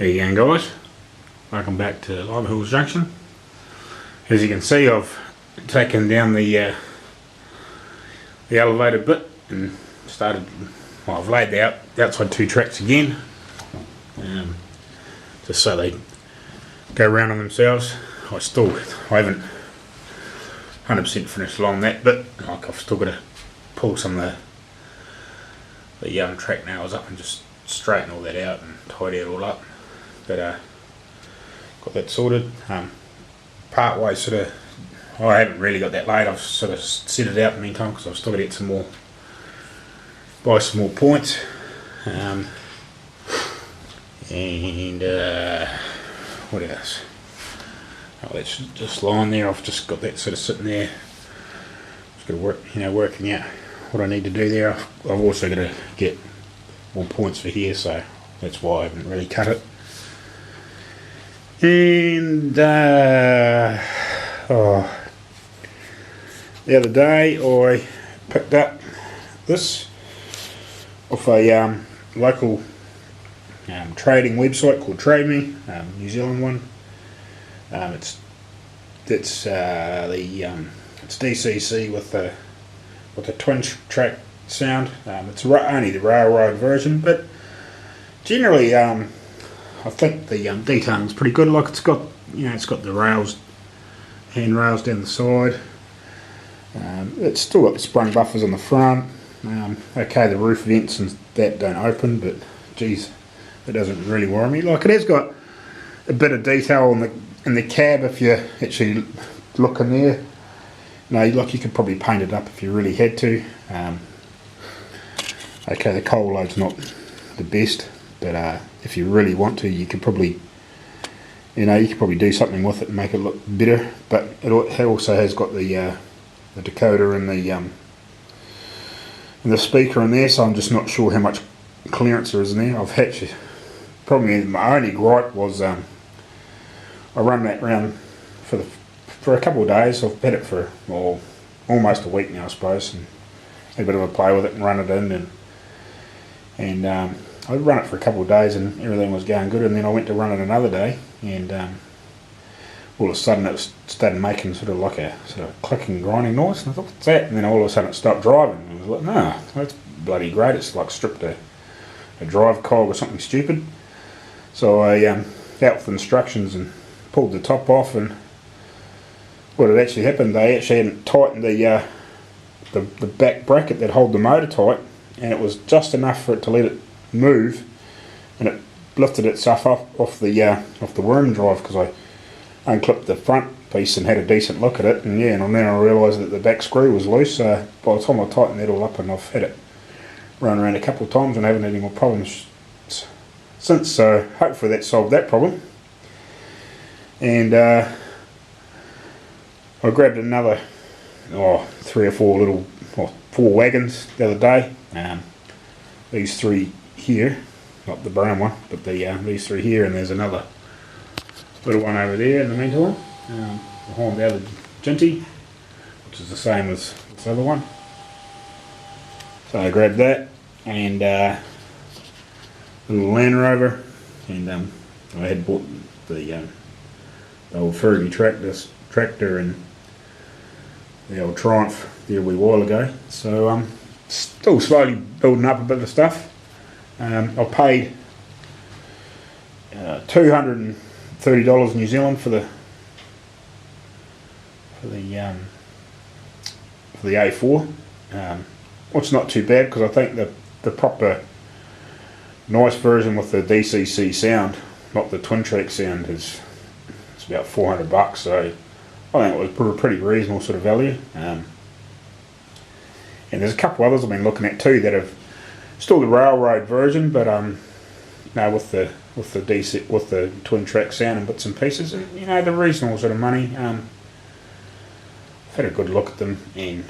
How you going, guys? Welcome back to Lime Hills Junction. As you can see, I've taken down the elevator bit and started. Well, I've laid the outside two tracks again, just so they go round on themselves. I haven't 100% finished along that bit. Like, I've still got to pull some of the track nails up and just straighten all that out and tidy it all up. But got that sorted. Part way sort of, I haven't really got that laid. I've sort of set it out in the meantime because I've still got to get buy some more points. And what else? Oh, that's just lying there. I've just got that sort of sitting there. Just got to working out what I need to do there. I've also got to get more points for here, so that's why I haven't really cut it. And the other day I picked up this off a local trading website called Trade Me, New Zealand one. It's DCC with the twin track sound. It's only the railroad version, but generally I think the detailing's pretty good. Like, it's got the rails, handrails down the side. It's still got the sprung buffers on the front. Okay, the roof vents and that don't open, but geez, it doesn't really worry me. Like, it has got a bit of detail in the cab if you actually look in there. Like, you could probably paint it up if you really had to. Okay, the coal load's not the best, but if you really want to, you could probably do something with it and make it look better. But it also has got the decoder and the speaker in there, so I'm just not sure how much clearance there is in there. My only gripe was I run that round for a couple of days. I've had it for almost a week now, I suppose, and had a bit of a play with it and run it in, and I run it for a couple of days and everything was going good, and then I went to run it another day, and all of a sudden it started making sort of clicking, grinding noise, and I thought, what's that? And then all of a sudden it stopped driving, and I was like, no, that's bloody great. It's like stripped a drive cog or something stupid. So I out with instructions and pulled the top off, and what had actually happened, they actually hadn't tightened the back bracket that hold the motor tight, and it was just enough for it to let it move, and it lifted itself up off the worm drive, because I unclipped the front piece and had a decent look at it, and then I realised that the back screw was loose. So by the time I tightened that all up, and I've had it run around a couple of times and haven't had any more problems since, so hopefully that solved that problem. And I grabbed another 3 or 4 4 wagons the other day. These 3 here, not the brown one, but these 3 here, and there's another little one over there in the meantime, behind the other Ginty, which is the same as this other one. So I grabbed that, and a little Land Rover, and I had bought the old Fergie tractor and the old Triumph there a wee while ago. So still slowly building up a bit of stuff. I paid $230 New Zealand for the A4, which is not too bad, because I think the proper nice version with the DCC sound, not the twin track sound, it's about $400. So I think it was pretty reasonable sort of value. And there's a couple others I've been looking at too that have still the railroad version, but with the twin track sound and bits and pieces, and they're reasonable sort of money. I've had a good look at them, and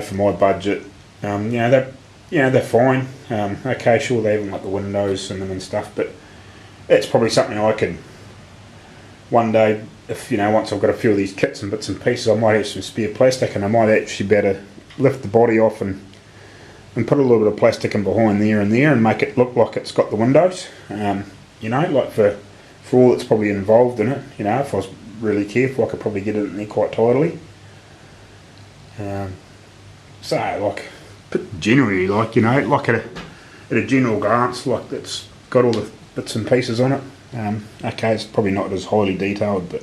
for my budget, they're fine. Okay, sure, they haven't got the windows in them and stuff, but that's probably something I can one day, if once I've got a few of these kits and bits and pieces, I might have some spare plastic, and I might actually be able to lift the body off and and put a little bit of plastic in behind there and make it look like it's got the windows. You know, like for all that's probably involved in it. You know, if I was really careful, I could probably get it in there quite tidily. So, like, but generally, like, you know, like at a general glance, like it's got all the bits and pieces on it. Okay, it's probably not as highly detailed, but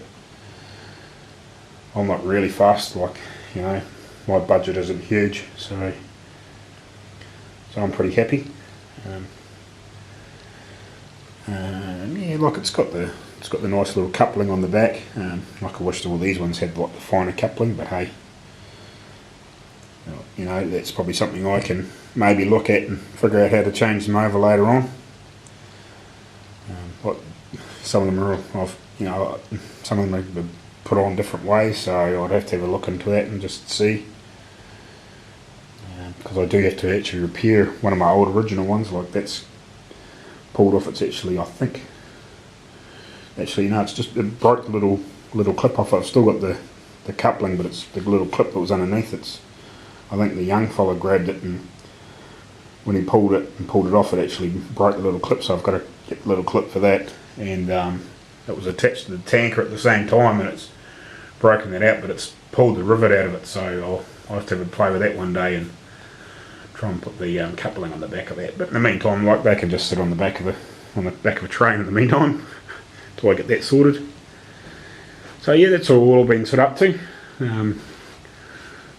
I'm not really fussed. Like, you know, my budget isn't huge, so I'm pretty happy. Yeah, like it's got the nice little coupling on the back. Like I wish all these ones had like the finer coupling, but hey, you know, that's probably something I can maybe look at and figure out how to change them over later on. Like some of them are, some of them are put on different ways, so I'd have to have a look into that and just see. Because I do have to actually repair one of my old original ones, like that's pulled off. It's actually, I think, no, it's just, it broke the little clip off. I've still got the coupling, but it's the little clip that was underneath. I think the young fella grabbed it, and when he pulled it off, it actually broke the little clip, so I've got to get the little clip for that. And it was attached to the tanker at the same time, and it's broken that out, but it's pulled the rivet out of it, so I'll have to have a play with that one day and try and put the coupling on the back of that. But in the meantime, like, they can just sit on the back of a train in the meantime till I get that sorted. So yeah, that's all I've been set up to.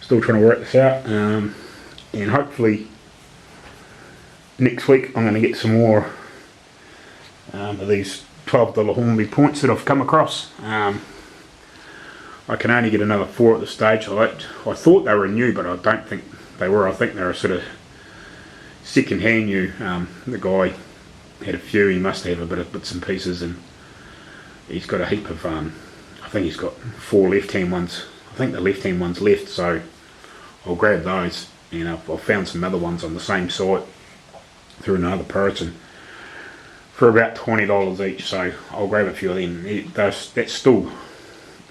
Still trying to work this out, and hopefully next week I'm going to get some more of these $12 Hornby points that I've come across. I can only get another 4 at the stage. I thought they were new, but I don't think they were. I think they're a sort of second-hand new. The guy had a few. He must have a bit of bits and pieces, and he's got a heap of. I think he's got 4 left-hand ones. I think the left-hand one's left, so I'll grab those. You know, I've found some other ones on the same site through another person for about $20 each, so I'll grab a few of them. That's still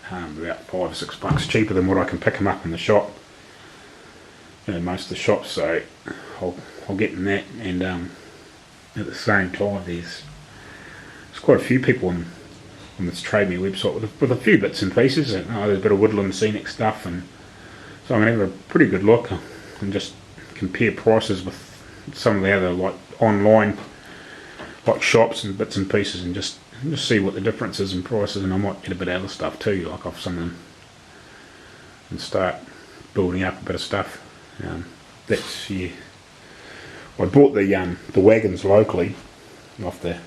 about $5 or $6 cheaper than what I can pick them up in the shop. You know, most of the shops, so I'll get in that. And at the same time, there's quite a few people on this Trade Me website with a few bits and pieces. And there's a bit of woodland scenic stuff, and so I'm going to have a pretty good look and just compare prices with some of the other like online like shops and bits and pieces, and just see what the difference is in prices. And I might get a bit of other stuff too, like off some of them, and start building up a bit of stuff. That's, yeah. I bought the wagons locally off the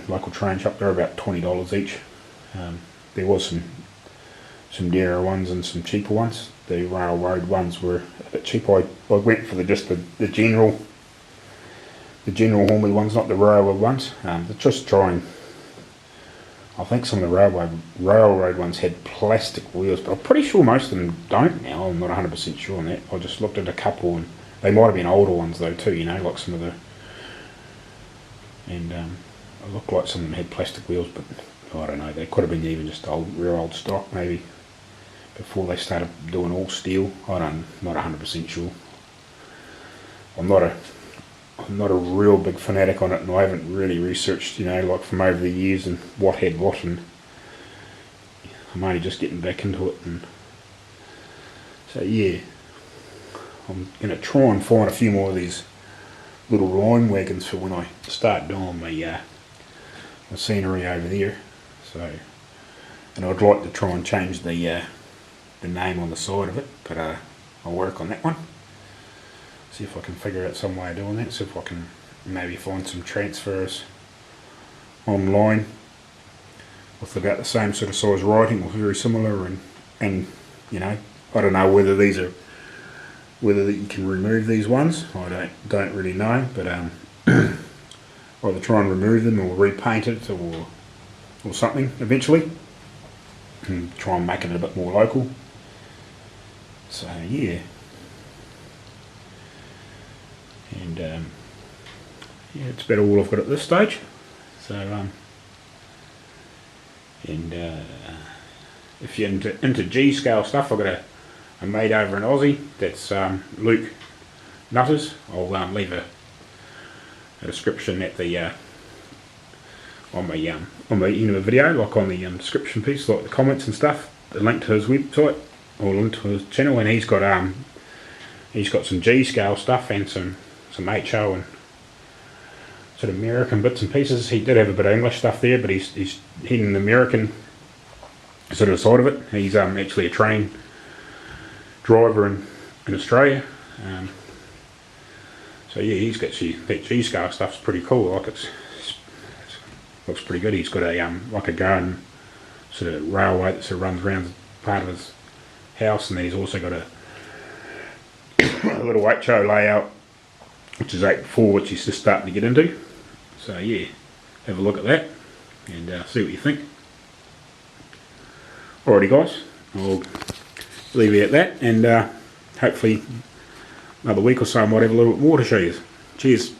local train shop. They're about $20 each. There was some dearer ones and some cheaper ones. The railroad ones were a bit cheaper. I went for the general Hornby ones, not the railroad ones. Just trying. I think some of the railroad ones had plastic wheels, but I'm pretty sure most of them don't now. I'm not 100% sure on that. I just looked at a couple, and they might have been older ones though too, you know, like some of the, and it looked like some of them had plastic wheels, but I don't know, they could have been even just real old stock maybe, before they started doing all steel. I'm not 100% sure. I'm not a real big fanatic on it, and I haven't really researched, you know, like from over the years and what had what, and I'm only just getting back into it. And so yeah, I'm going to try and find a few more of these little line wagons for when I start doing my scenery over there. So, and I'd like to try and change the name on the side of it, but I'll work on that one. See if I can figure out some way of doing that. See if I can maybe find some transfers online with about the same sort of size writing or very similar, and you know, I don't know whether you can remove these ones. I don't really know, but either try and remove them or repaint it or something eventually, and try and make it a bit more local. So yeah. And yeah, it's about all I've got at this stage. So and if you're into G scale stuff, I've got a mate over in Aussie. That's Luke Nutters. I'll leave a description at the on the end of the video, like on the description piece, like the comments and stuff. The link to his website or link to his channel, and he's got some G scale stuff and some HO and sort of American bits and pieces. He did have a bit of English stuff there, but he's heading the American sort of side of it. He's actually a train driver in Australia. So yeah, he's got that G scale stuff's pretty cool. Like it's looks pretty good. He's got a like a garden sort of railway that sort of runs around part of his house, and then he's also got a little HO layout, which is 8x4, which he's just starting to get into. So yeah, have a look at that and see what you think. Alrighty guys, I'll leave it at that, and hopefully another week or so I might have a little bit more to show you. Cheers.